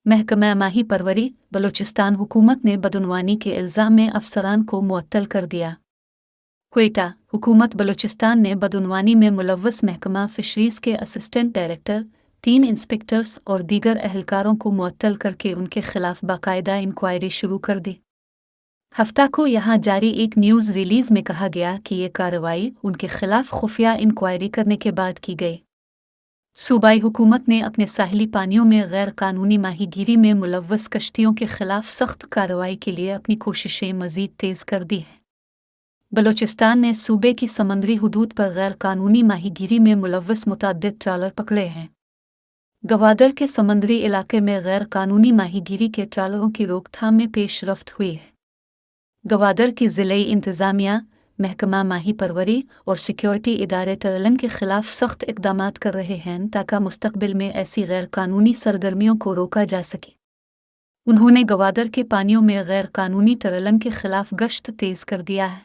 महकमा माही परवरी बलूचिस्तान हुकूमत ने बदउनवानी के इल्ज़ाम में अफसरान को मुअत्तल कर दिया। क्वेटा हुकूमत बलूचिस्तान ने बदउनवानी में मुलव्वस महकमा फिशरीज़ के असिस्टेंट डायरेक्टर, 3 इंस्पेक्टर्स और दीगर अहलकारों को मुअत्तल करके उनके खिलाफ बाकायदा इंक्वायरी शुरू कर दी। हफ्ता को यहाँ जारी एक न्यूज़ रिलीज़ में कहा गया कि ये कार्रवाई उनके खिलाफ खुफिया इंक्वायरी करने के बाद की गई। सूबाई हुकूमत ने अपने साहिली पानियों में गैर कानूनी माहीगीरी में मुलव्वस कश्तियों के खिलाफ सख्त कार्रवाई के लिए अपनी कोशिशें मज़ीद तेज़ कर दी हैं। बलूचिस्तान ने सूबे की समंदरी हुदूद पर गैर कानूनी माहीगीरी में मुलव्वस मुतअद्दिद ट्रालर पकड़े हैं। गवादर के समंदरी इलाके में गैर कानूनी माहीगीरी के ट्रालरों की रोकथाम में पेशरफ्त हुई है। गवादर की ज़िले इंतज़ामिया, महकमा माही परवरी और सिक्योरिटी इदारे ट्रालिंग के खिलाफ सख्त इक़दामात कर रहे हैं ताकि मुस्तक़बिल में ऐसी गैर कानूनी सरगर्मियों को रोका जा सके। उन्होंने गवादर के पानियों में गैर कानूनी ट्रालिंग के खिलाफ गश्त तेज़ कर दिया है।